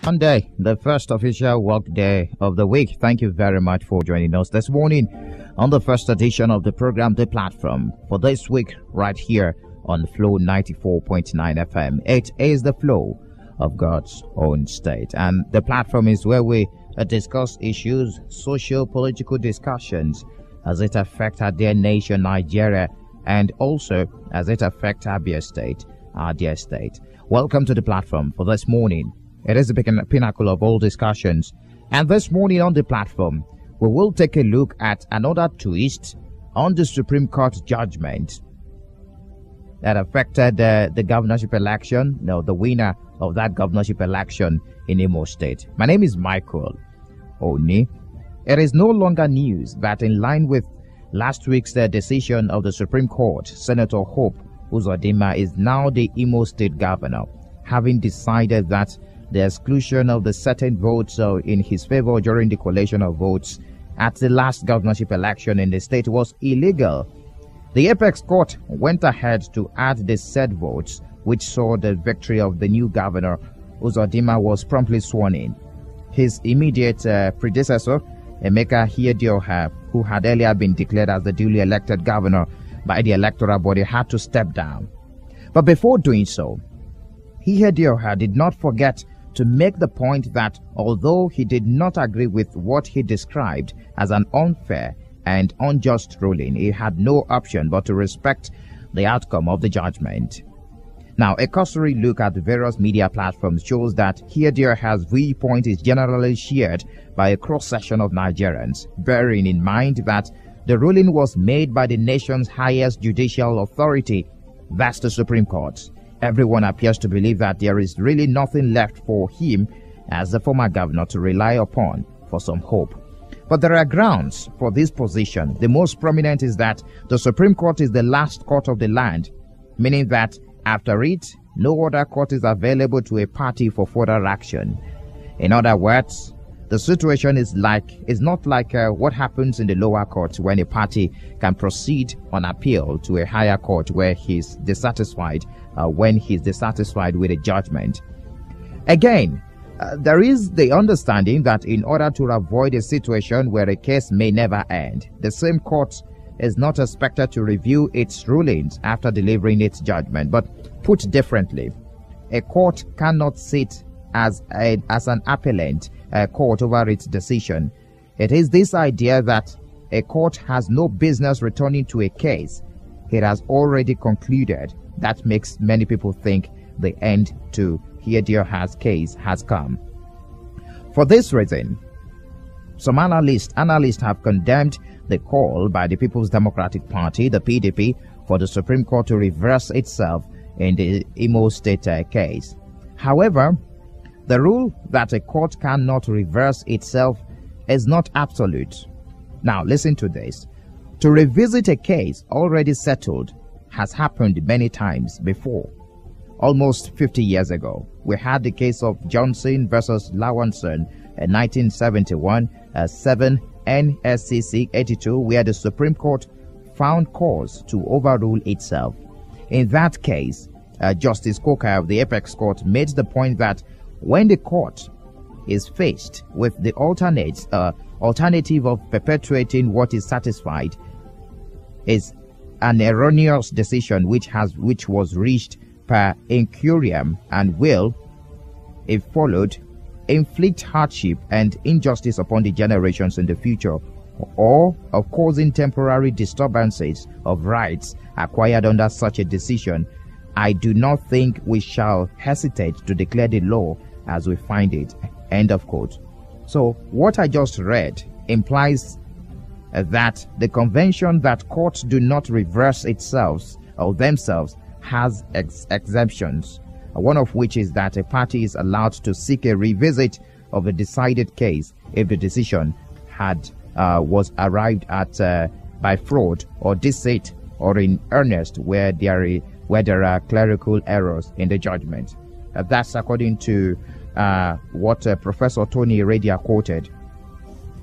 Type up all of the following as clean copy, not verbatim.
Monday, the first official work day of the week. Thank you very much for joining us this morning on the first edition of the program, The Platform, for this week right here on Flow 94.9 FM. It is the flow of God's own state. And the platform is where we discuss issues, socio-political discussions as it affects our dear nation, Nigeria, and also as it affects our dear state, our dear state. Welcome to the platform for this morning. It is the pinnacle of all discussions. And this morning on the platform, we will take a look at another twist on the Supreme Court judgment that affected the governorship election, the winner of that governorship election in Imo State. My name is Michael Oni. It is no longer news that in line with last week's decision of the Supreme Court, Senator Hope Uzodinma is now the Imo State governor, having decided that the exclusion of the certain votes in his favor during the collation of votes at the last governorship election in the state was illegal. The Apex Court went ahead to add the said votes, which saw the victory of the new governor. Uzodinma was promptly sworn in. His immediate predecessor, Emeka Ihedioha, who had earlier been declared as the duly elected governor by the electoral body, had to step down. But before doing so, Ihedioha did not forget to make the point that although he did not agree with what he described as an unfair and unjust ruling, he had no option but to respect the outcome of the judgment. Now, a cursory look at the various media platforms shows that Ihedioha's viewpoint is generally shared by a cross-section of Nigerians, bearing in mind that the ruling was made by the nation's highest judicial authority, that's the Supreme Court. Everyone appears to believe that there is really nothing left for him as the former governor to rely upon for some hope. But there are grounds for this position. The most prominent is that the Supreme Court is the last court of the land, meaning that after it, no other court is available to a party for further action. In other words, the situation is not like what happens in the lower courts when a party can proceed on appeal to a higher court where he's dissatisfied when he's dissatisfied with a judgment. Again, there is the understanding that in order to avoid a situation where a case may never end, the same court is not expected to review its rulings after delivering its judgment. But put differently, a court cannot sit as an appellant court over its decision. It is this idea that a court has no business returning to a case it has already concluded that makes many people think the end to Ihedioha's case has come. For this reason, some analysts have condemned the call by the People's Democratic Party, the PDP, for the Supreme Court to reverse itself in the Imo State case. However, the rule that a court cannot reverse itself is not absolute. Now, listen to this. To revisit a case already settled has happened many times before. Almost 50 years ago, we had the case of Johnson versus Lawanson in 1971, 7 NSCC 82, where the Supreme Court found cause to overrule itself. In that case, Justice Coker of the Apex Court made the point that when the court is faced with the alternative of perpetuating what is satisfied is an erroneous decision which was reached per incuriam and will, if followed, inflict hardship and injustice upon the generations in the future, or of causing temporary disturbances of rights acquired under such a decision, I do not think we shall hesitate to declare the law as we find it. End of quote. So what I just read implies that the convention that courts do not reverse itself or themselves has exemptions, one of which is that a party is allowed to seek a revisit of a decided case if the decision was arrived at by fraud or deceit or in earnest where there are clerical errors in the judgment. That's according to what Professor Tony Radia quoted.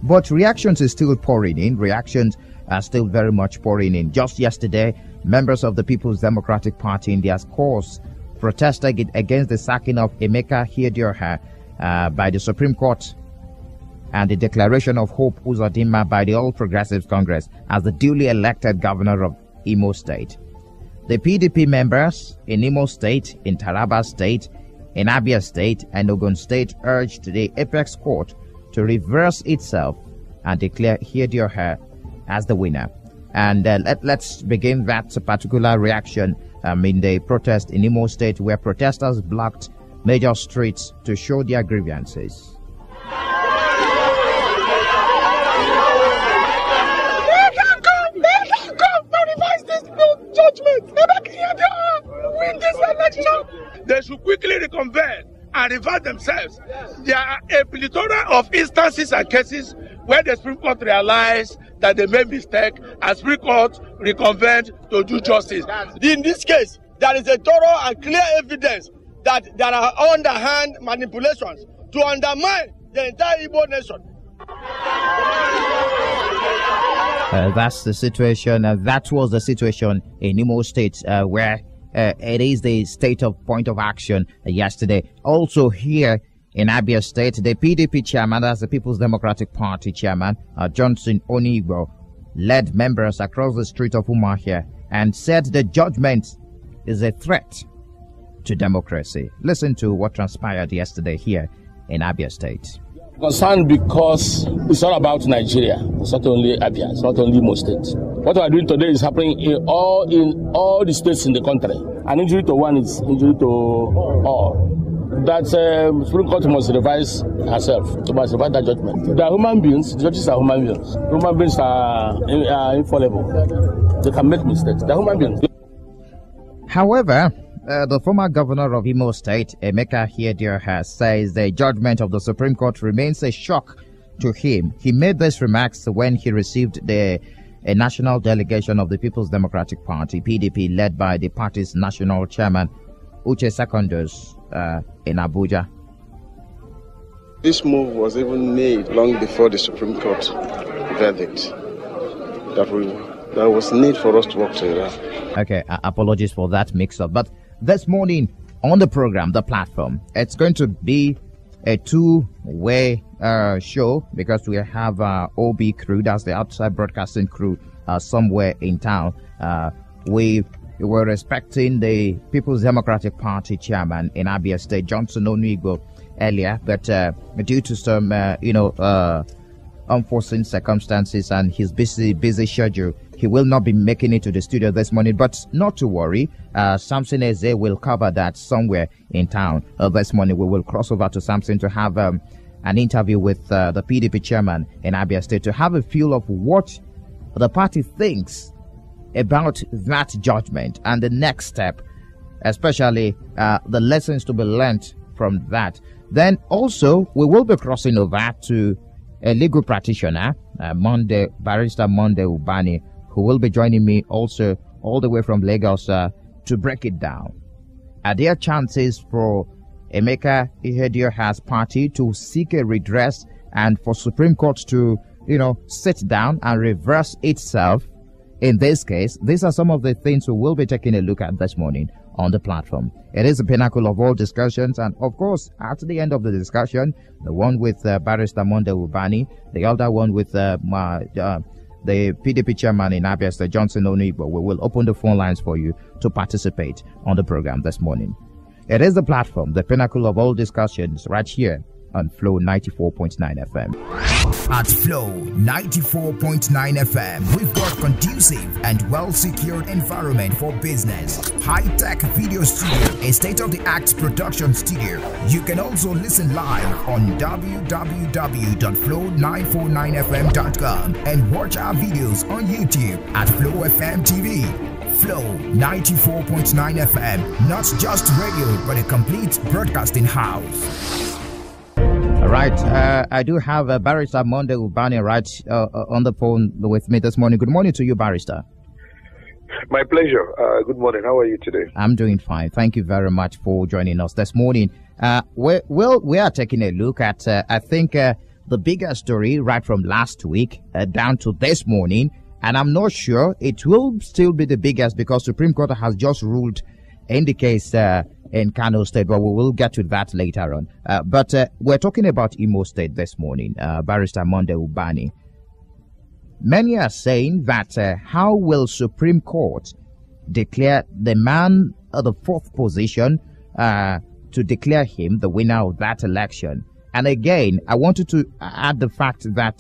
But reactions is still pouring in. Reactions are still very much pouring in. Just yesterday, members of the People's Democratic Party in their cause protested against the sacking of Emeka Ihedioha by the Supreme Court and the declaration of Hope Uzodinma by the All Progressives Congress as the duly elected governor of Imo State. The PDP members in Imo State, in Taraba State, in Abia State, and Ogun State urged the Apex Court to reverse itself and declare Ihedioha as the winner. And let's begin that particular reaction in the protest in Imo State, where protesters blocked major streets to show their grievances. Win this election. They should quickly reconvene and revert themselves. There are a plethora of instances and cases where the Supreme Court realized that they made mistake and Supreme Court reconvened to do justice. In this case, there is a thorough and clear evidence that there are underhand manipulations to undermine the entire Igbo nation. That's the situation. That was the situation in Imo State, where it is the state of point of action yesterday. Also here in Abia State, the PDP chairman, that's the People's Democratic Party chairman, Johnson Onigbo, led members across the street of Umuahia and said the judgment is a threat to democracy. Listen to what transpired yesterday here in Abia State. Concerned because it's all about Nigeria. It's not only Abia, it's not only Imo State. What we are doing today is happening in all the states in the country. An injury to one is injury to all. That Supreme Court must revise herself, must revise that judgment. They are human beings, judges are human beings. Human beings are infallible. They can make mistakes. They are human beings. However, the former governor of Imo State, Emeka Ihedioha, says the judgment of the Supreme Court remains a shock to him. He made these remarks when he received a national delegation of the People's Democratic Party, PDP, led by the party's national chairman, Uche Secondus, in Abuja. This move was even made long before the Supreme Court verdict. There was need for us to work together. Okay, apologies for that mix-up. But this morning on the program, the platform, it's going to be a two-way show because we have OB crew, that's the outside broadcasting crew, somewhere in town. We were expecting the People's Democratic Party chairman in Abia State, Johnson Onigbo, earlier, but due to some, unforeseen circumstances and his busy schedule, he will not be making it to the studio this morning. But not to worry, Samson Eze will cover that somewhere in town. This morning we will cross over to Samson to have an interview with the PDP chairman in Abia State to have a feel of what the party thinks about that judgment and the next step, especially the lessons to be learnt from that. Then also we will be crossing over to a legal practitioner, Barrister Monday Ubani, who will be joining me also all the way from Lagos to break it down. Are there chances for Emeka Ihedioha's party to seek a redress and for Supreme Court to, sit down and reverse itself? In this case, these are some of the things we will be taking a look at this morning on the platform. It is the pinnacle of all discussions, and of course, at the end of the discussion, the one with Barrister Monday Ubani, the other one with the PDP chairman in Abia State, Johnson Onigbo, we will open the phone lines for you to participate on the program this morning. It is the platform, the pinnacle of all discussions, right here on Flow 94.9 FM. At Flow 94.9 FM, we've got conducive and well-secured environment for business. High-tech video studio, a state-of-the-art production studio. You can also listen live on www.flow949fm.com and watch our videos on YouTube at Flow FM TV. Flow 94.9 FM, not just radio, but a complete broadcasting house. All right, I do have Barrister Monday Ubani right on the phone with me this morning. Good morning to you, Barrister. My pleasure. Good morning. How are you today? I'm doing fine. Thank you very much for joining us this morning. We are taking a look at, I think, the bigger story right from last week down to this morning. And I'm not sure it will still be the biggest because Supreme Court has just ruled in the case in Kano State, but we will get to that later on. But we're talking about Imo State this morning, Barrister Monday Ubani. Many are saying that how will Supreme Court declare the man at the fourth position to declare him the winner of that election? And again, I wanted to add the fact that,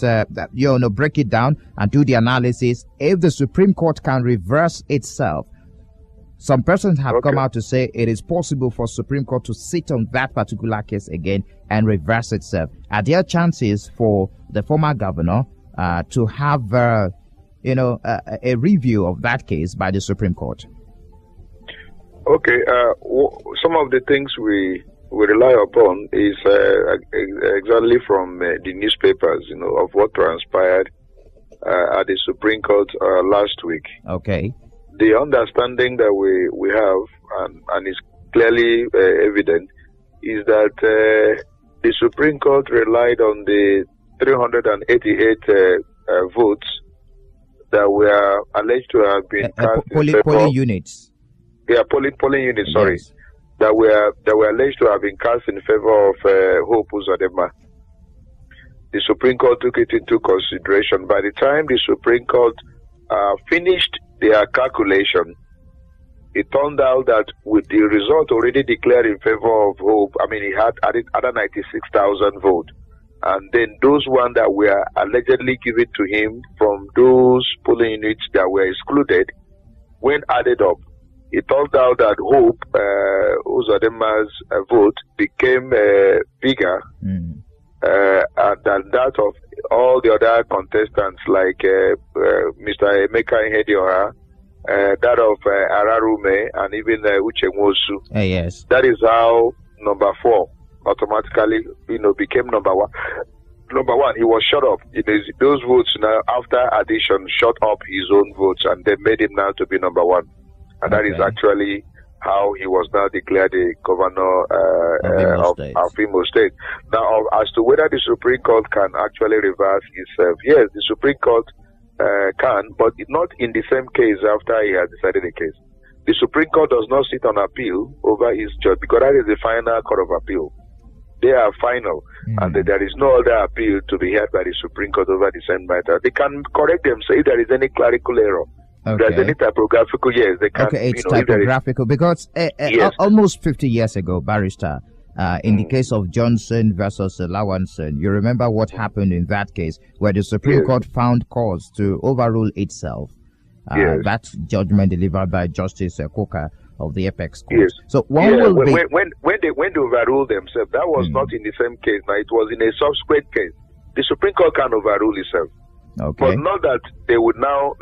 break it down and do the analysis. If the Supreme Court can reverse itself, some persons have come out to say it is possible for Supreme Court to sit on that particular case again and reverse itself. Are there chances for the former governor to have, a review of that case by the Supreme Court? Okay. Some of the things we rely upon is exactly from the newspapers, of what transpired at the Supreme Court last week. Okay. The understanding that we have, and is clearly evident, is that the Supreme Court relied on the 388 votes that were alleged to have been cast polling units. Yeah, polling units. Sorry, yes. that were alleged to have been cast in favor of Hope Uzodinma. The Supreme Court took it into consideration. By the time the Supreme Court finished their calculation, it turned out that with the result already declared in favor of Hope, he had added other 96,000 votes. And then those ones that were allegedly given to him from those polling units that were excluded, when added up, it turned out that Hope Uzodinma's vote became bigger than that of all the other contestants, like Mr. Emeka Ihedioha, that of Ararume, and even Uche Nwosu. Yes. That is how number 4 automatically, became number 1. Number 1, he was shut up. Those votes now, after addition, shut up his own votes, and they made him now to be number 1. And that is actually how he was now declared the governor of Imo State. Now, as to whether the Supreme Court can actually reverse itself, yes, the Supreme Court can, but not in the same case after he has decided the case. The Supreme Court does not sit on appeal over his judge, because that is the final court of appeal. They are final, and there is no other appeal to be heard by the Supreme Court over the same matter. They can correct themselves if there is any clerical error. Okay. There's any typographical, yes, they can. Okay, it's typographical, because yes. Almost 50 years ago, Barrister, in the case of Johnson versus Lawanson, you remember what happened in that case, where the Supreme Court found cause to overrule itself. That judgment delivered by Justice Koka of the Apex Court. Yes. So when they overruled themselves, that was not in the same case. Now, it was in a subsequent case. The Supreme Court can overrule itself. Okay. But not that they would now,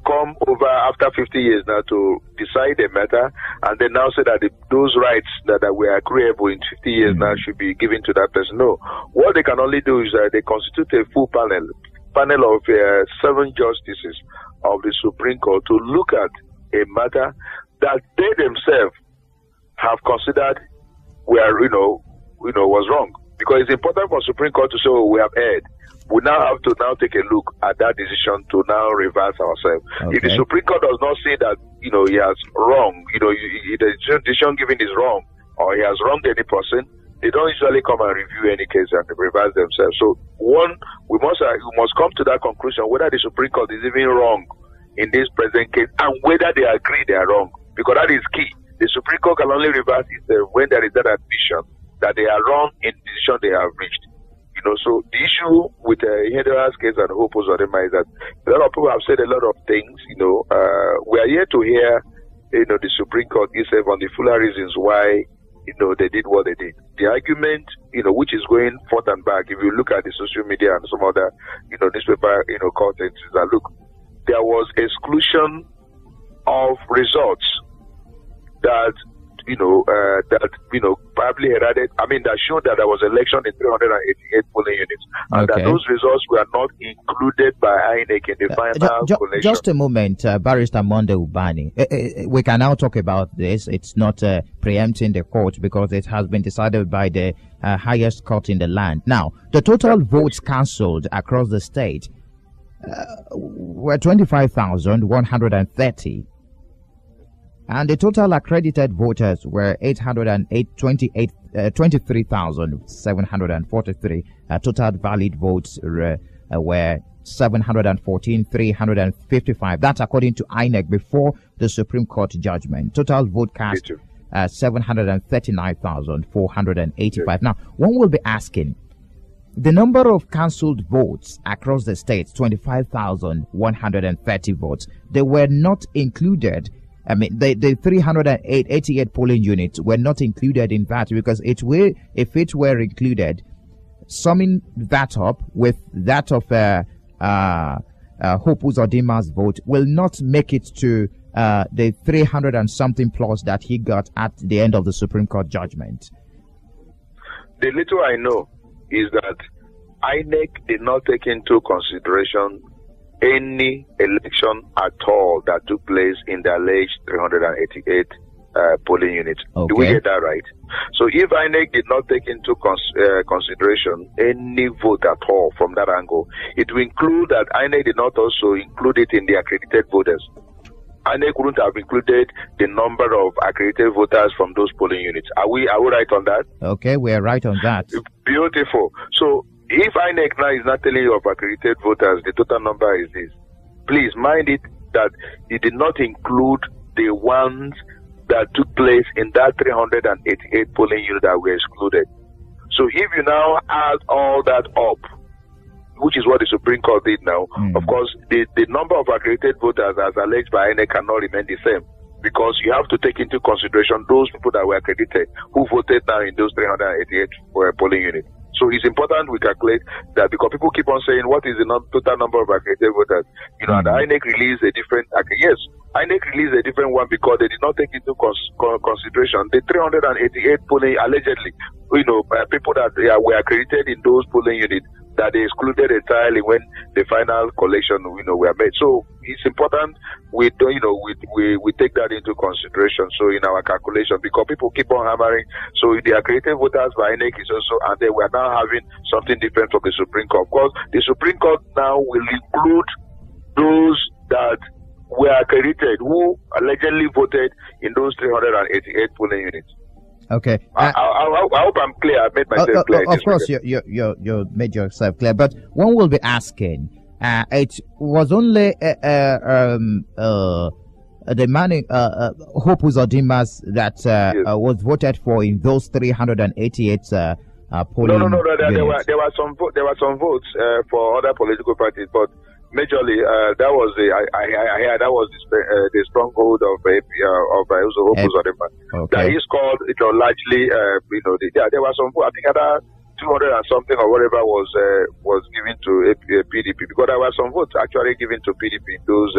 come over after 50 years now to decide the matter, and then now say that those rights that were agreeable in 50 years now should be given to that person. No. What they can only do is that they constitute a full panel of 7 justices of the Supreme Court to look at a matter that they themselves have considered was wrong. Because it's important for Supreme Court to say, we have erred. We now have to take a look at that decision to now reverse ourselves. Okay. If the Supreme Court does not say that, he has wrong, the decision given is wrong, or he has wronged any person, they don't usually come and review any case and reverse themselves. So, we must come to that conclusion whether the Supreme Court is even wrong in this present case, and whether they agree they are wrong, because that is key. The Supreme Court can only reverse itself when there is that admission that they are wrong in the decision they have reached. So the issue with Ihedioha's case and Hope Uzodinma is that a lot of people have said a lot of things. We are here to hear, the Supreme Court itself on the fuller reasons why, they did what they did. The argument, which is going forth and back, if you look at the social media and some other, newspaper, contents, is that look, there was exclusion of results that probably that showed that there was election in 388 polling units, and that those results were not included by INEC in the final collation. Just a moment, Barrister Monday Ubani. We can now talk about this. It's not preempting the court, because it has been decided by the highest court in the land. Now, the total votes cancelled across the state were 25,130. And the total accredited voters were 23,743. Total valid votes were 714,355. That's according to INEC before the Supreme Court judgment. Total vote cast 739,485. Now, one will be asking, the number of cancelled votes across the states, 25,130 votes, they were not included. I mean, the 388 polling units were not included in that, because if it were included, summing that up with that of Hope Uzodima's vote will not make it to the 300 and something plus that he got at the end of the Supreme Court judgment. The little I know is that INEC did not take into consideration any election at all that took place in the alleged 388 polling units. Okay. Do we get that right? So if INEC did not take into consideration any vote at all from that angle, it will include that INEC did not also include it in the accredited voters. INEC wouldn't have included the number of accredited voters from those polling units. Are we right on that? Okay, we are right on that. Beautiful. So if INEC now is not telling you of accredited voters, the total number is this. Please mind it that it did not include the ones that took place in that 388 polling units that were excluded. So if you now add all that up, which is what the Supreme Court did now, of course, the number of accredited voters as alleged by INEC cannot remain the same, because you have to take into consideration those people that were accredited who voted now in those 388 polling units. So it's important we calculate that, because people keep on saying, what is the total number of accredited voters? You know, and INEC released a different, yes, INEC released a different one because they did not take into consideration the 388 polling, allegedly, people that were accredited in those polling units that they excluded entirely when the final collection, were made. So it's important we take that into consideration. So in our calculation, because people keep on hammering, so the accredited voters by INEC is also, and they were now having something different from the Supreme Court. Of course, the Supreme Court now will include those that were accredited who allegedly voted in those 388 polling units. Okay. I hope I'm clear. I made myself clear. Of course, you made yourself clear. But one will be asking, it was only the man Hope Uzodima's that was voted for in those 388 polling. No. There were some votes for other political parties, but majorly that was that was the stronghold of Hope Uzodima. Okay. That is called largely there were some, I think, other 200 and something or whatever was given to PDP, because there were some votes actually given to PDP in those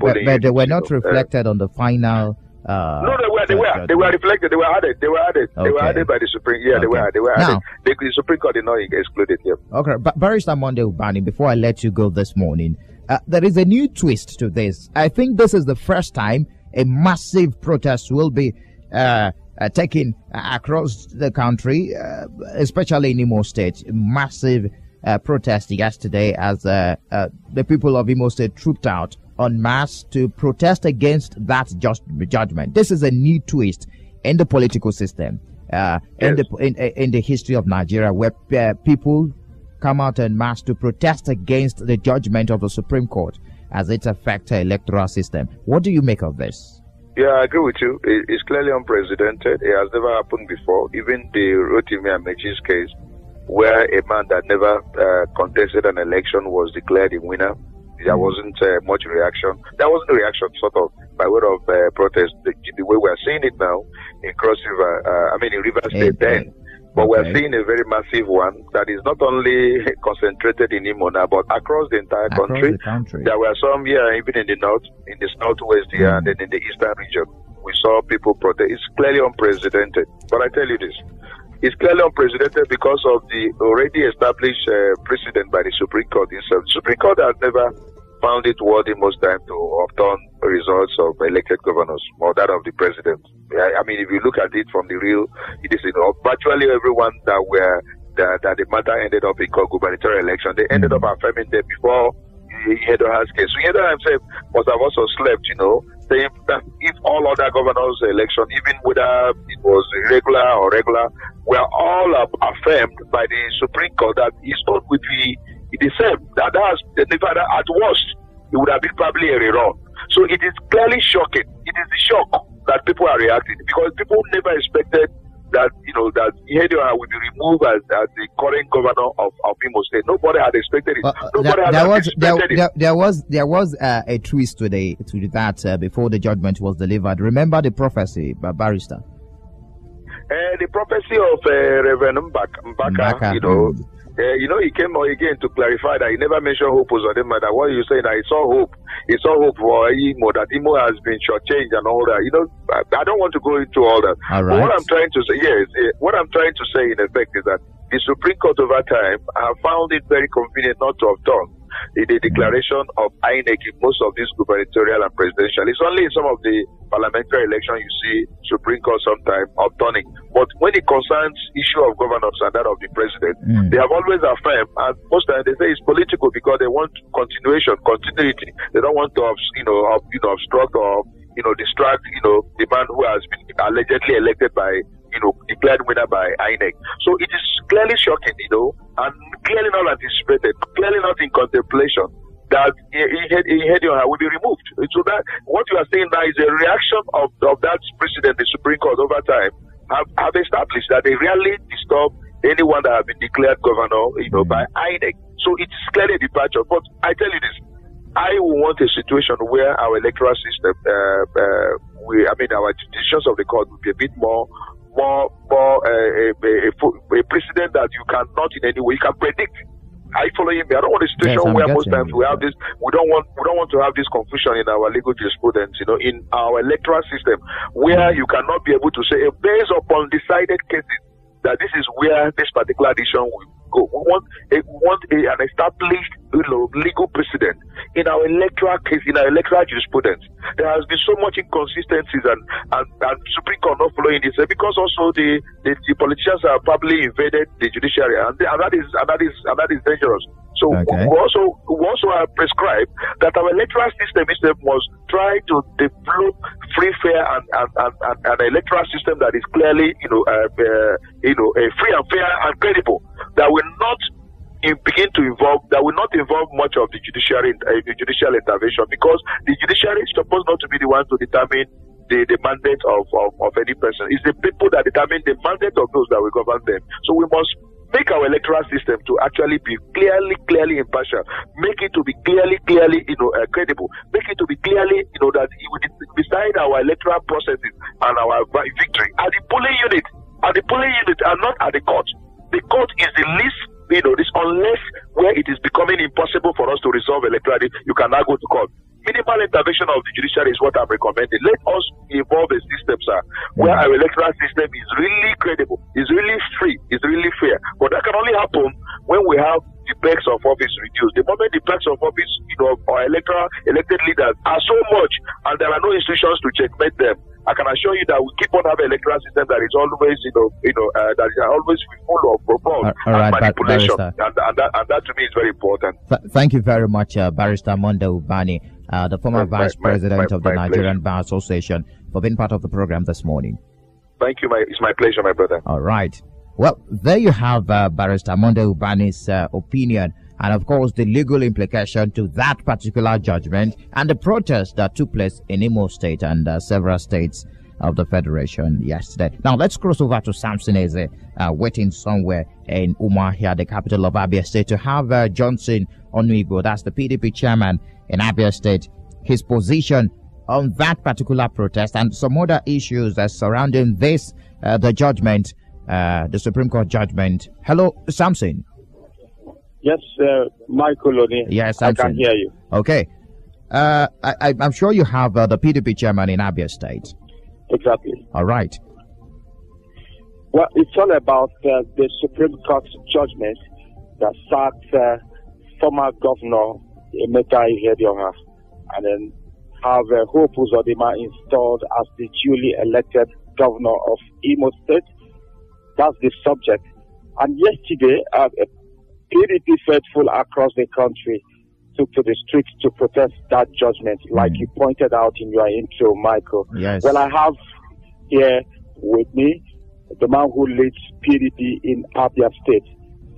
polling. But they were not reflected on the final. No, they were reflected. They were added. Okay. They were added by the Supreme. Yeah, okay. They were added. Now, the Supreme Court did not exclude it. Yeah. Okay, but Barrister Monday Ubani, before I let you go this morning, there is a new twist to this. I think this is the first time a massive protest will be taken across the country, especially in Imo State. Massive protest yesterday as the people of Imo State trooped out en masse to protest against that judgment. This is a new twist in the political system, in the history of Nigeria, where people come out en masse to protest against the judgment of the Supreme Court as it affects the electoral system. What do you make of this? Yeah, I agree with you. It's clearly unprecedented. It has never happened before. Even the Rotimi Amechi's case, where a man that never contested an election was declared a winner, there wasn't much reaction. There wasn't a reaction, sort of, by way of protest. The way we're seeing it now in Cross River, in River State then. But we're seeing a very massive one that is not only concentrated in Imo now, but across the entire country. There were some here, even in the north, in the southwest here, and then in the eastern region. We saw people protest. It's clearly unprecedented. But I tell you this, it's clearly unprecedented because of the already established precedent by the Supreme Court itself. The Supreme Court has never found it worthy most time to overturn results of elected governors or that of the president. If you look at it from the real, it is virtually everyone that the matter ended up in gubernatorial election. They ended up affirming them before Ihedioha's case. So Ihedioha himself must have also slept, saying that if all other governors' election, even whether it was irregular or regular, were all affirmed by the Supreme Court that his vote would be the same. At worst, it would have been probably a rerun. So it is clearly shocking. It is the shock that people are reacting, because people never expected that that Ihedioha would be removed as the current governor of Imo State. Nobody had expected it. There was a twist to that before the judgment was delivered. Remember the prophecy, Barrister? The prophecy of Reverend Mbaka. He came again to clarify that he never mentioned hope was on him. That what you say that he saw hope for Imo, that Imo has been shortchanged and all that. I don't want to go into all that. All right. But what I'm trying to say, in effect, is that the Supreme Court over time have found it very convenient not to have done the declaration of INEC in most of these gubernatorial and presidential. It's only in some of the parliamentary elections you see Supreme Court sometimes upturning. But when it concerns issue of governance and that of the president, they have always affirmed, and most times they say it's political because they want continuity. They don't want to obstruct or distract the man who has been allegedly elected by declared winner by INEC. So it is clearly shocking, and clearly not anticipated, clearly not in contemplation that Ihedioha will be removed. So that what you are saying now is a reaction of that precedent the Supreme Court over time have established that they rarely disturb anyone that has been declared governor, by INEC. So it's clearly a departure. But I tell you this, I will want a situation where our electoral system, our decisions of the court will be a bit more a precedent that you cannot in any way, you can predict. I follow him. I don't want a situation where most times we have this. We don't want to have this confusion in our legal jurisprudence. In our electoral system, where you cannot be able to say based upon decided cases that this is where this particular decision will go. We want an established legal precedent in our electoral case, in our electoral jurisprudence. There has been so much inconsistencies and Supreme Court not following this, because also the politicians have probably invaded the judiciary, and that is dangerous. So we also have prescribed that our electoral system must try to develop free, fair, and an electoral system that is clearly free and fair and credible, that will not involve much of the judicial intervention, because the judiciary is supposed not to be the one to determine the mandate of any person. It's the people that determine the mandate of those that will govern them. So we must make our electoral system to actually be clearly impartial. Make it to be clearly credible. Make it to be clearly that it will decide our electoral processes and our victory at the polling unit, and not at the court. The court is the least. Unless where it is becoming impossible for us to resolve electorally, you can now go to court. Minimal intervention of the judiciary is what I'm recommending. Let us evolve a system, sir, where our electoral system is really credible, is really free, is really fair. But that can only happen when we have the perks of office reduced. The moment the perks of office, our elected leaders are so much, and there are no institutions to checkmate them, I can assure you that we keep on having an electoral system that is always, that is always full of fraud and manipulation, and that to me is very important. Thank you very much, Barrister Monday Ubani, the former Vice President of the Nigerian Bar Association, for being part of the program this morning. Thank you, it's my pleasure, my brother. All right. Well, there you have Barrister Monday Ubani's opinion, and of course the legal implication to that particular judgment and the protest that took place in Imo State and several states of the Federation yesterday. Now let's cross over to Samson Eze, waiting somewhere in Umuahia, the capital of Abia State, to have Johnson Onuigbo, that's the PDP chairman in Abia State, his position on that particular protest and some other issues surrounding this, the judgment, the Supreme Court judgment. Hello, Samson. Yes, Michael Oni. Yes, Samson. I can hear you. Okay. I'm sure you have the PDP chairman in Abia State. Exactly. All right. Well, it's all about the Supreme Court judgment that sacked former Governor Emeka Ihedioha and then have Hope Uzodimma installed as the duly elected governor of Imo State. That's the subject. And yesterday, PDP faithful across the country took to the streets to protest that judgment, like you pointed out in your intro, Michael. Yes. Well, I have here with me the man who leads PDP in Abia State,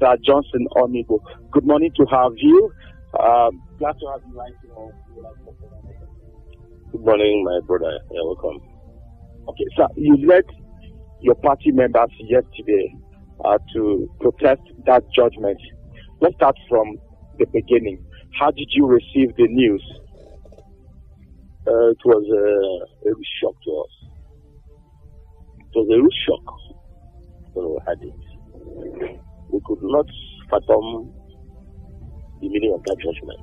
Sir Johnson Onigo. Good morning to have you. Glad to have you. Good morning, my brother. Yeah, welcome. Okay, sir, you led your party members yesterday to protest that judgment. Let's start from the beginning. How did you receive the news? It was a real shock to us. It was a real shock when we had it. We could not fathom the meaning of that judgment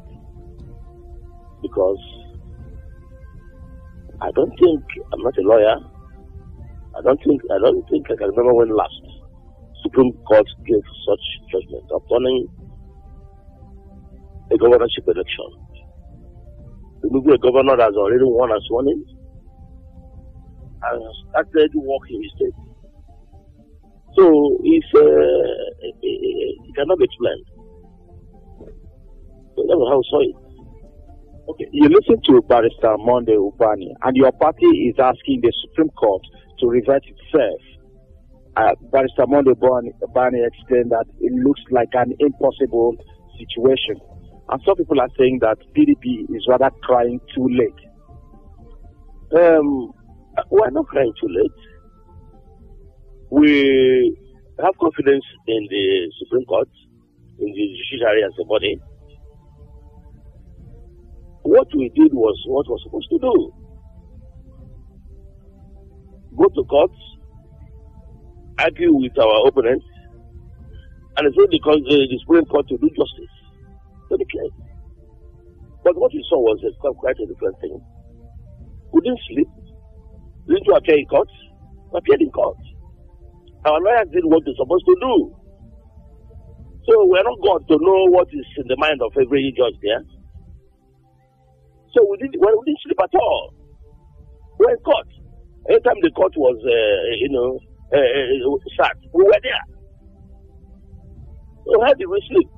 because I'm not a lawyer. I don't think I can remember when last Supreme Court gave such judgment of turning a governorship election. Removing a governor that has already won and sworn in and started working in the state. So it cannot be explained. So that's how I saw it. Okay, you listen to Barrister Monday Ubani, and your party is asking the Supreme Court to revert itself. Barrister Monday Ubani explained that it looks like an impossible situation. And some people are saying that PDP is rather crying too late. We're not crying too late. We have confidence in the Supreme Court, in the judiciary as a body. What we did was what we're supposed to do. Go to court, argue with our opponents, and it's only because the Supreme Court to do justice to the case. But what we saw was quite a different thing. We didn't sleep. We didn't appear in court. We appeared in court. Our lawyers did what they're supposed to do. So we're not God to know what is in the mind of every judge there. So we didn't sleep at all. We were in court. Anytime the court was, sat, we were there. So how did we sleep?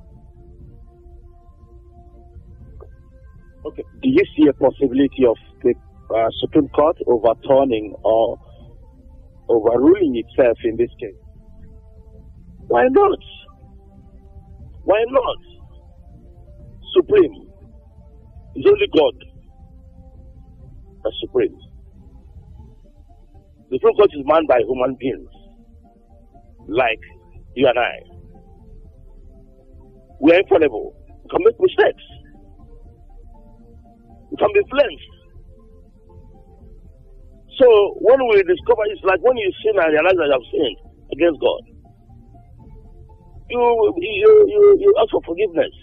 Okay. Do you see a possibility of the Supreme Court overturning or overruling itself in this case? Why not? Why not? Supreme. It's only God that's supreme. The Supreme Court is manned by human beings, like you and I. We are infallible. We can make mistakes. We can be influenced. So when we discover, it's like when you sin and realize that you have sinned against God, you ask for forgiveness.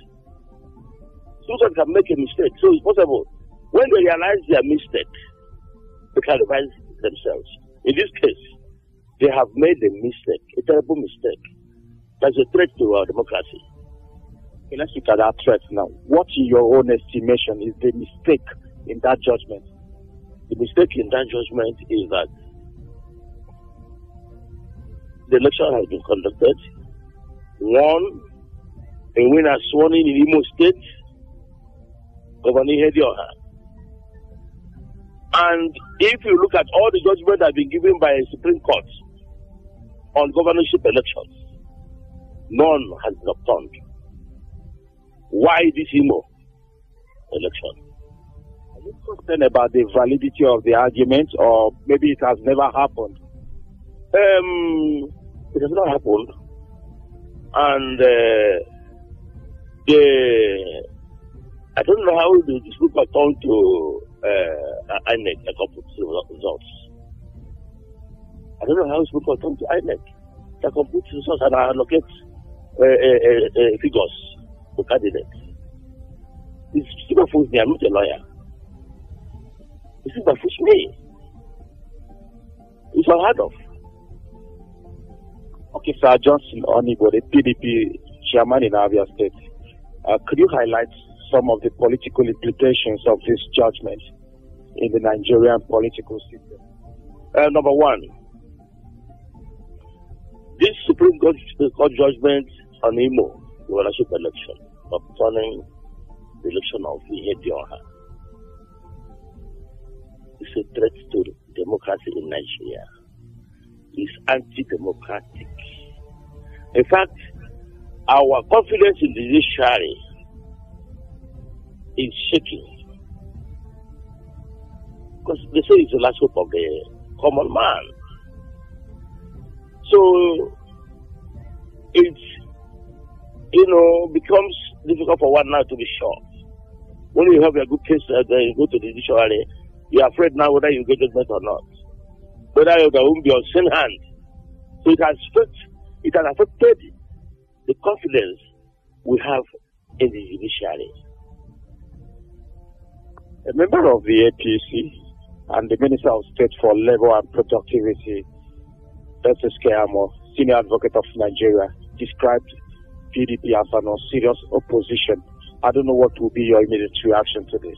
Sometimes can make a mistake, so it's possible. When they realize their mistake, they can revise themselves. In this case, they have made a mistake, a terrible mistake. That's a threat to our democracy. Okay, let's look at that threat now. What, in your own estimation, is the mistake in that judgment? The mistake in that judgment is that the election has been conducted. One, a winner sworn in Imo State, Governor Ihedioha. And if you look at all the judgments that have been given by the Supreme Court on governorship elections, none has been overturned. Why this Imo election? Are you concerned about the validity of the argument, or maybe it has never happened? It has not happened. And I don't know how the Supreme Court turned to INEC, the complete results. I don't know how the Supreme Court turned to INEC, the complete results, and allocate figures to candidates. It's super fools me. I'm not a lawyer. It's super fools me. It's unheard of. Okay, Sir Johnson Onigo, the PDP chairman in Abia State, could you highlight some of the political implications of this judgment in the Nigerian political system? Number one, this Supreme Court judgment on Imo governorship election of turning the election of Ihedioha is a threat to democracy in Nigeria. It's anti-democratic. In fact, our confidence in the judiciary is shaking. Because they say it's the last hope of the common man. So, it, becomes difficult for one now to be sure. When you have a good case, you go to the judiciary, you're afraid now whether you get judgment or not. Whether there won't be on same hand. So it has affected the confidence we have in the judiciary. A member of the APC and the Minister of State for Labor and Productivity, Justice Keyamo, Senior Advocate of Nigeria, described PDP as an serious opposition. I don't know what will be your immediate reaction to this.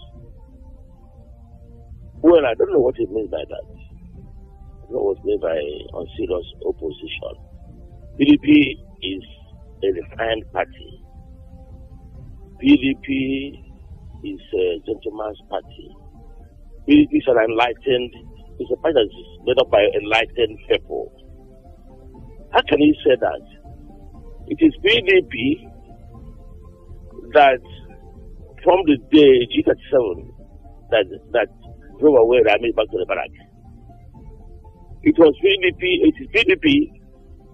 Well, I don't know what it means by that. I don't know what it means by unserious opposition. PDP is a refined party. PDP is a gentleman's party. PDP is an enlightened, it's a party that is made up by enlightened people. How can you say that? It is PDP that from the day G37 that drove away Rami back to the barrack. It is PDP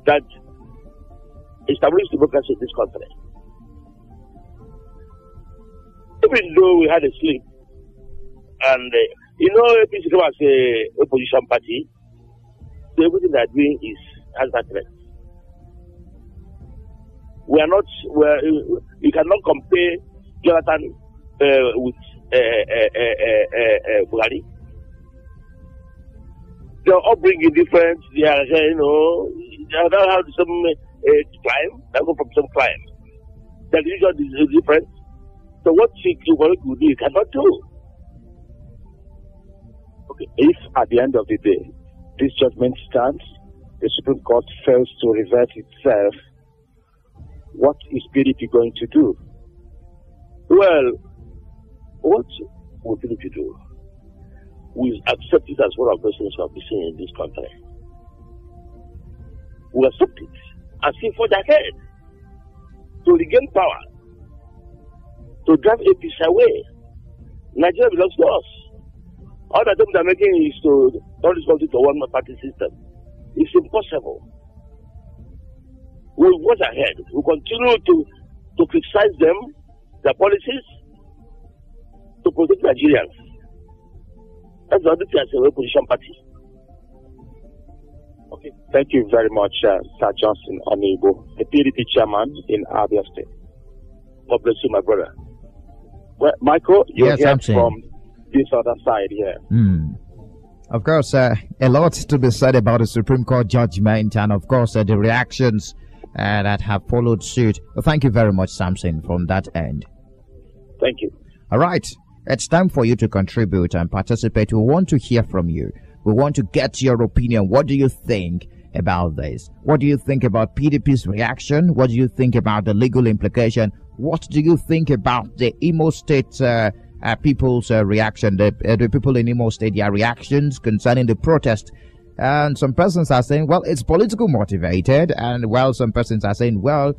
that established democracy in this country. Even though we had a slip, and APC came as a opposition party, so everything they're doing has that threat. You cannot compare Jonathan with Buhari. They're all bringing different, they don't have the same climb, they go from some climb. The religion is different. So what Buhari could do, you cannot do. Okay. If at the end of the day, this judgment stands, the Supreme Court fails to revert itself, what is PDP going to do? Well, what will PDP do? We accept it as one of those things we have been seeing in this country. We accept it and see for their head to regain power, to drive APC away. Nigeria belongs to us. All the attempts they're making is to turn this country to a one-party system. It's impossible. We'll watch ahead. We'll continue to criticize them, their policies, to protect Nigerians. That's the other thing as a opposition party. Okay. Thank you very much, Sir Johnson Onibo, the PDP chairman in Abia State. God bless you, my brother. Well, Michael, you're yes, here from this other side here. Of course, a lot to be said about the Supreme Court judgment and, of course, the reactions that have followed suit. Well, thank you very much, Samson, from that end. Thank you. All right. It's time for you to contribute and participate. We want to hear from you. We want to get your opinion. What do you think about this? What do you think about PDP's reaction? What do you think about the legal implication? What do you think about the Imo State people's reaction? The people in Imo State, their reactions concerning the protest. And some persons are saying, well, it's political motivated. And well, some persons are saying, well,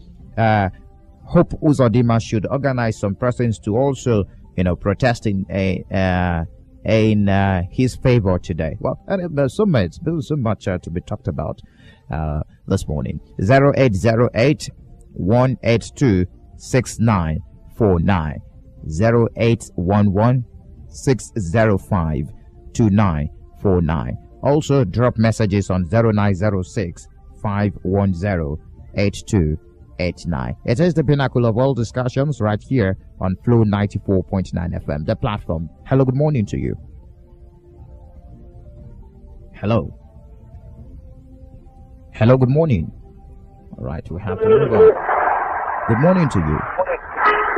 Hope Uzodinma should organize some persons to also, protest in his favor today. Well, and there's so much to be talked about this morning. 0808 182 6949 0811 605 2949. Also drop messages on 0906 510 8289. It is the pinnacle of all discussions right here on Flow 94.9 FM, the platform. Hello, good morning to you. Hello. Hello, good morning. All right, we have to move on. Good morning to you.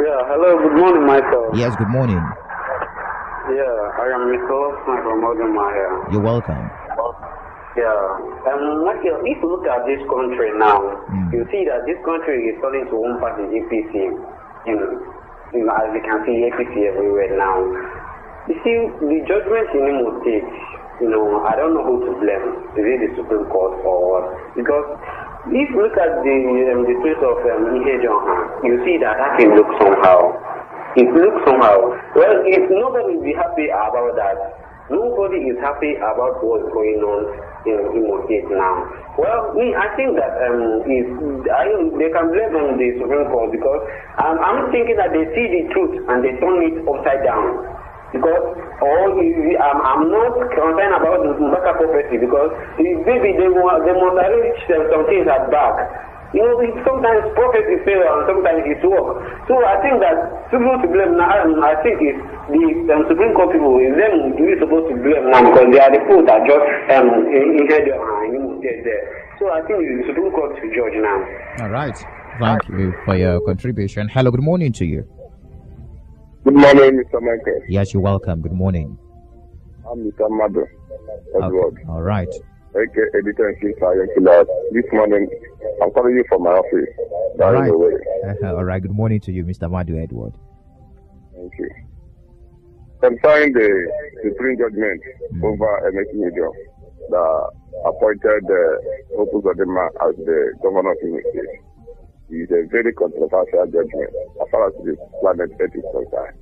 Yeah, hello, good morning, Michael. Yes, good morning. Yeah, I am Michael from Odemaya. You're welcome. Yeah, Michael, if you look at this country now, you see that this country is turning to one party GPC. as you can see, APC everywhere now. You see, the judgment in Imo State, I don't know who to blame. Is it the Supreme Court or what? Because if you look at the case of Ihedioha, you see that thing looks somehow. It looks somehow. Well, if nobody will be happy about that, nobody is happy about what's going on in Imo State now. Well, I think that they can blame on the Supreme Court because I'm thinking that they see the truth and they turn it upside down. Because I'm not concerned about the Mbaka prophecy because maybe they must arrange some things at back. Sometimes prophecy fail and sometimes it works. So I think that people to blame now, I think it's the Supreme Court people, is them really supposed to blame now because they are the people that just there. So I think the Supreme Court to judge now. All right. Thank you for your contribution. Hello, good morning to you. Good morning, Mr. Michael. Yes, you're welcome. Good morning. I'm Mr. Madu Edward. Okay. All right. Okay, editor in chief. This morning, I'm calling you from my office. All right. All right. Good morning to you, Mr. Madu Edward. Thank you. Concerning the Supreme Judgment over Ihedioha that appointed Opus Odema as the governor of Imo State, is a very controversial judgment as far as the planet Earth is concerned.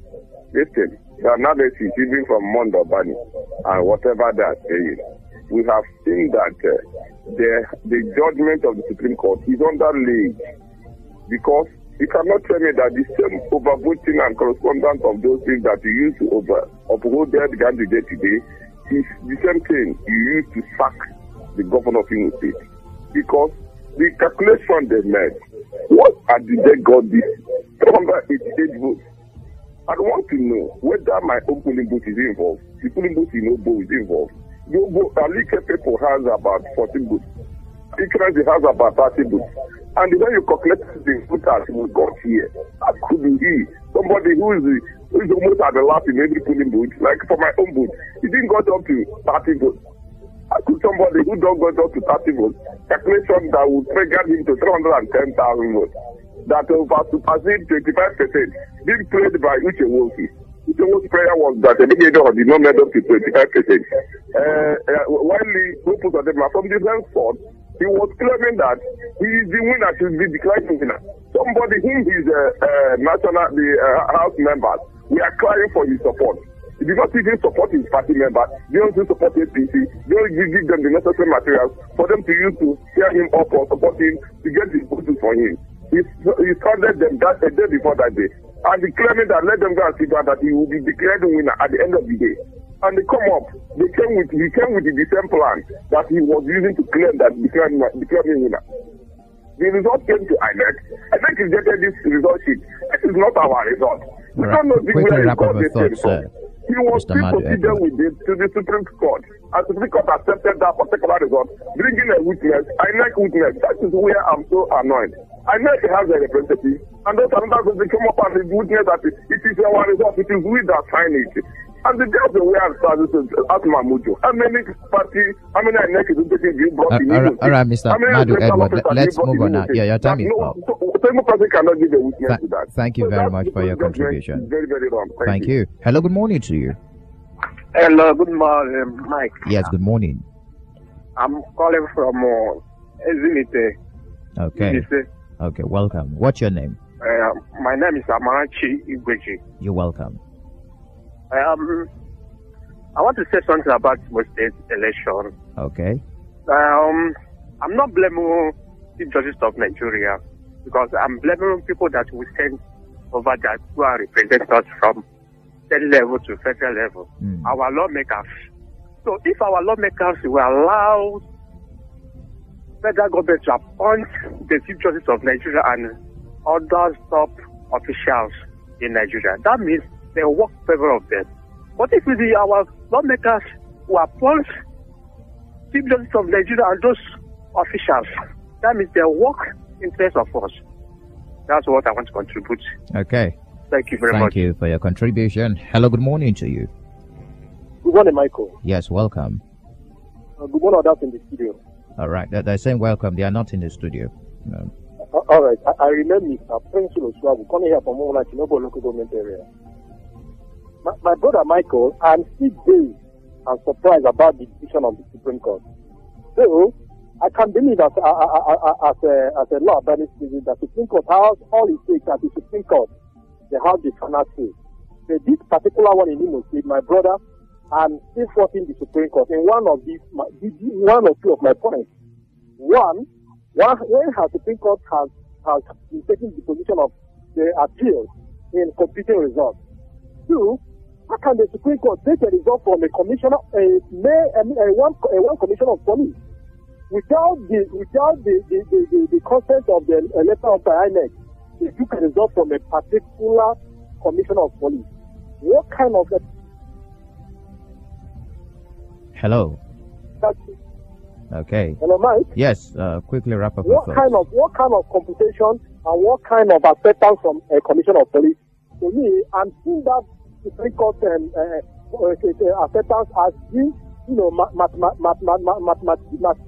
Listen, the analysis, even from Mondo Bani and whatever they are saying, we have seen that the judgment of the Supreme Court is under league because you cannot tell me that the same overvoting and correspondence of those things that you used to uphold the candidate today is the same thing you used to sack the governor of Imo State. Because the calculation they made, what did they got this 388 votes? I want to know whether my own polling booth is involved. The polling booth in Obo is involved. The Obo Alike people has about 14 booths. Ikrezi has about 30 booths. And when you calculate the voters we got here, that could be somebody who is almost at the last in every polling booth. Like for my own booth, he didn't go up to 30 votes. I could somebody who don't go up to 30 votes, calculation that would trigger him to 310,000 votes. That over supersede 25% being played by Uche Wolfi. Uche Wolfi's prayer was that the Ihedioha did not measure up to 25%. While the Opus Odema from the henceforth, he was claiming that he is the winner, should be declared winner. Somebody whom his House members, we are crying for his support. He did not even support his party members. They don't even support APC. They don't give them the necessary materials for them to use to cheer him up or support him to get his votes for him. He funded them that a day before that day. And he claiming that let them go and figure out that he will be declared winner at the end of the day. And they come up, he came with the same plan that he was using to claim that declared him winner. The result came to INEC. INEC is getting this result sheet. This is not our result. We don't know where he got this thing from. He was still proceeded with it to the Supreme Court. And the Supreme Court accepted that particular result, bringing a witness, INEC witness. That is where I'm so annoyed. INEC has a representative, and those another they come up and witness that it is our result, it is we that sign it. And the girls the way I'm starting to ask Mamujo, how many INEC is taking you brought in? All right, Mr. Madu Edward, let's move on now. Yeah, your time is up. Same person cannot give a witness to that. Thank you very much for your contribution. Very, very wrong. Thank you. Hello, good morning to you. Hello, good morning, Mike. Yes, good morning. I'm calling from Ezimite. Okay. Okay, welcome. What's your name? My name is Amarachi Igweji. You're welcome. I want to say something about the state election. Okay. I'm not blaming the judges of Nigeria because I'm blaming people that we send over that who are represent us from state level to federal level. Our lawmakers. So if our lawmakers were allowed federal government to appoint the chief justice of Nigeria and other top officials in Nigeria, that means they work in favor of them. But if our lawmakers who appoint chief justice of Nigeria and those officials, that means they work in place of us. That's what I want to contribute. Okay. Thank you very much. Thank you for your contribution. Hello, good morning to you. Good morning, Michael. Yes, welcome. Good morning, others in the studio. All right. They're saying welcome. They are not in the studio. No. All right. I remember Mr. Prince Oswabu coming here from Chinobo local government area. My brother Michael, I'm still dazed and surprised about the decision of the Supreme Court. So, I can believe as a law-abiding citizen that the Supreme Court has all it takes at the Supreme Court. They have the final say. So this particular one in Imo State, my brother, I'm still fighting the Supreme Court. And one or two of my points. When the Supreme Court has been taking the position of the appeal in competing results. Two, how can the Supreme Court take a result from a commissioner, one commissioner of police, without the consent of the electoral of the INEC? They took a result from a particular commissioner of police. What kind of Hello. Okay. Hello, Mike. Yes. Quickly wrap up. What kind of computation and what kind of acceptance from a commissioner of police? To me, I'm seeing that Supreme Court acceptance as being,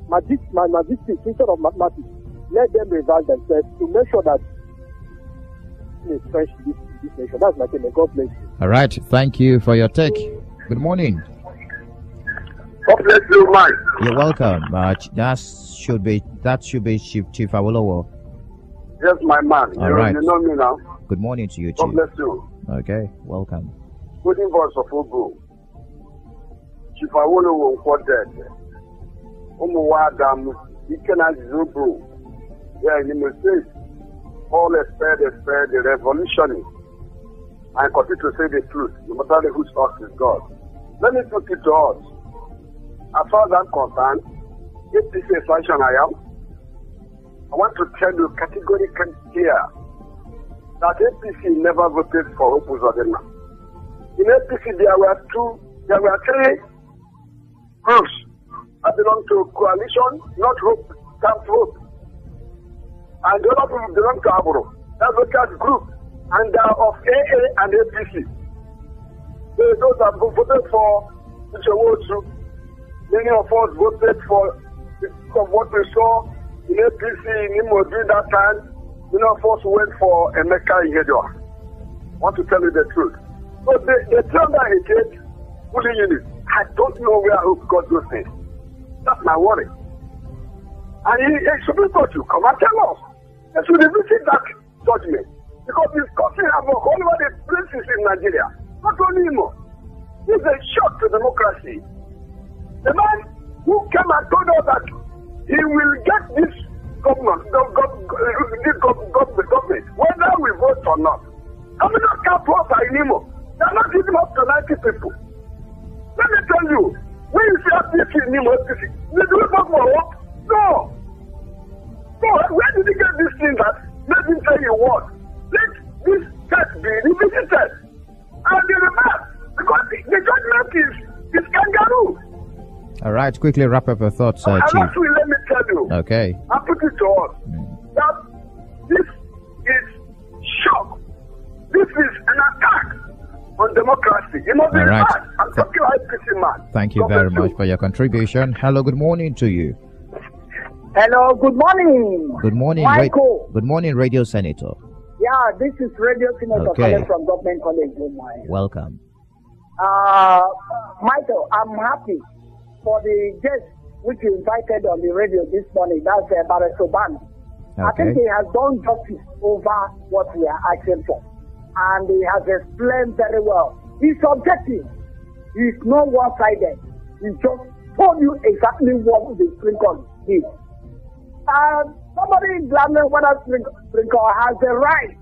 magistics instead of mathematics. Let them revise themselves to make sure that this nation. That's my thing. God bless you. All right. Thank you for your take. Good morning. God bless you, Mike. You're welcome. That should be Chief Awolowo. Yes, my man. All right. You know me now. Good morning to you, Chief. God bless you. Okay. Welcome. Good voice of Ogo. Chief Awolowo quoted. Umuwadam, Ikena Zubu. Yeah, you must say, all expert, the revolutionary. And continue to say the truth, no matter whose ox is God. Let me put it to us. As far as I'm concerned, if this is a sanction I am, I want to tell you categorically here that APC never voted for Opuzodema. In APC, there were three groups that belong to coalition, not Hope, Camp Hope. And the other people belong to Aburo. That's the caste group. And they are of AA and APC. Those that voted for Ichewosu, many of us voted for what we saw in APC in Imo during that time. Many of us went for Emeka Ihedioha. I want to tell you the truth. So they tell that he did fully unit. I don't know where Hope got those things. That's my worry. And he Supreme Court should come and tell us. They should revisit that judgment. Because it's causing havoc all over the places in Nigeria. Not only Imo. It's a shock to democracy. The man who came and told us that he will get this government, whether we vote or not. How many camp votes are in Imo? They are not giving up to 90 people. Let me tell you, when you see APC in Imo, they do vote for what? No. So where did he get this thing that made him say he won? Let this test be revisited and be reversed because the judgment is kangaroo. All right, quickly wrap up your thoughts, Chief. Actually, let me tell you. Okay. I put it to us that this is shock. This is an attack on democracy. You must be right. I'm talking like PC man. Thank you very much for your contribution. Hello, good morning to you. Hello, good morning. Good morning, Michael. Good morning, Radio Senator. Yeah, this is Radio Senator Okay. from Government College. Welcome. Michael, I'm happy for the guest which you invited on the radio this morning. That's Barack Obama. Okay. I think he has done justice over what we are asking for. And he has explained very well. His objective is not one-sided. He just told you exactly what the Supreme Court did. Somebody in Ghana, whether Supreme Court has the right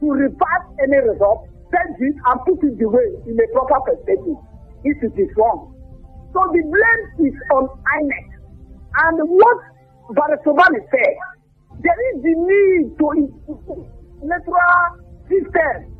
to reverse any result, send it and put it away in a proper perspective if it is wrong. So the blame is on INEC. And what Barack Obama said, there is the need to improve electoral system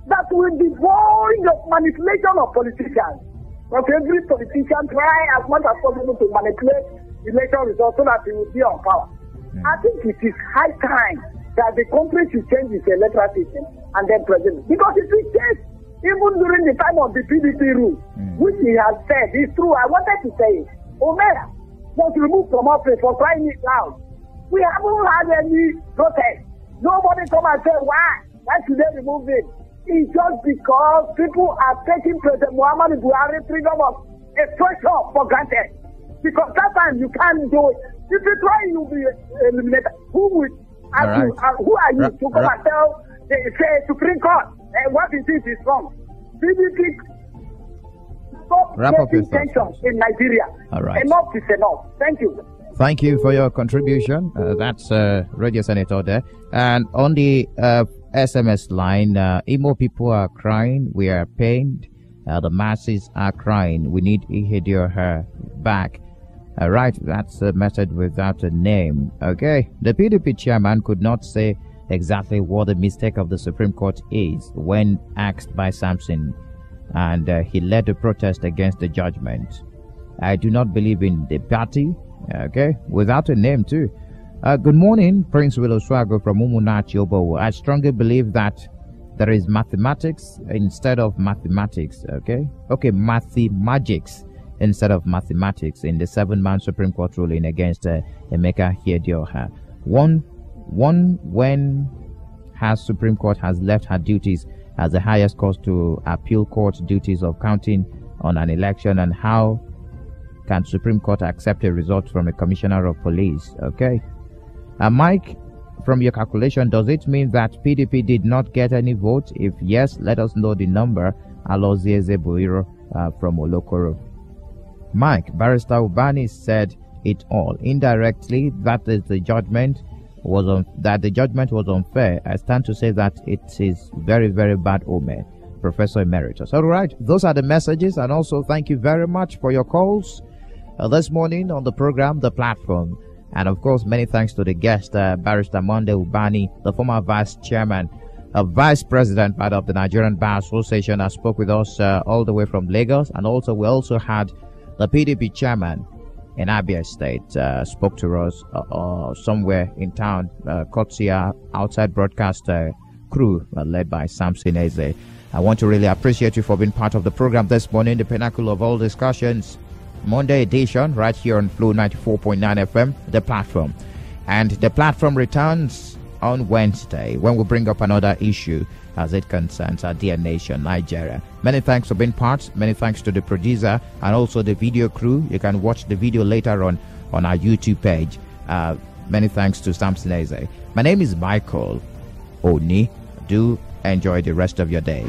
that will be void of manipulation of politicians. Because every politician try as much as possible to manipulate election results so that he will be on power. I think it is high time that the country should change its electoral system and then president. Because it will change even during the time of the PDP rule, which he has said is true. I wanted to say it. Omera was removed from office for crying it loud. We haven't had any protest. Nobody come and say, why should they remove him? It's just because people are taking President Muhammad Buhari freedom of expression for granted. Because that time you can't do it. If you try, you'll be eliminated. Who will ask you? Who are you to come and tell the Supreme Court what it is wrong? PDP stop getting tension in Nigeria. All right. Enough is enough. Thank you. Thank you for your contribution. That's Radio Senator there. And on the SMS line, Imo people are crying. We are pained. The masses are crying. We need Ihedioha back. Right, that's a message without a name. Okay, the PDP chairman could not say exactly what the mistake of the Supreme Court is when asked by Samson, and he led the protest against the judgment. I do not believe in the party. Okay, without a name too. Good morning, Prince Willow Swago from Umunachi Obowo. I strongly believe that there is mathematics instead of mathematics. Okay, mathemagics instead of mathematics in the 7-man Supreme Court ruling against Ihedioha. One, when has Supreme Court has left her duties as the highest court to appeal court duties of counting on an election, and how can Supreme Court accept a result from a commissioner of police? Okay. Mike, from your calculation, does it mean that PDP did not get any vote? If yes, let us know the number. Alozieze Buiro from Olokoro. Mike, Barrister Ubani said it all. Indirectly, that the judgment was unfair. I stand to say that it is very, very bad omen. Professor Emeritus. All right, those are the messages, and also thank you very much for your calls this morning on the program, The Platform. And of course, many thanks to the guest, Barrister Monday Ubani, the former vice president of the Nigerian Bar Association, that spoke with us all the way from Lagos. And also, we also had the PDP chairman in Abia State spoke to us somewhere in town, courtesy outside broadcast crew led by Samson Eze. I want to really appreciate you for being part of the program this morning, the pinnacle of all discussions, Monday edition, right here on Flow 94.9 FM, The Platform. And The Platform returns on Wednesday when we bring up another issue as it concerns our dear nation, Nigeria. Many thanks for being part. Many thanks to the producer and also the video crew. You can watch the video later on our YouTube page. Many thanks to Samson Eze. My name is Michael Oni. Do enjoy the rest of your day.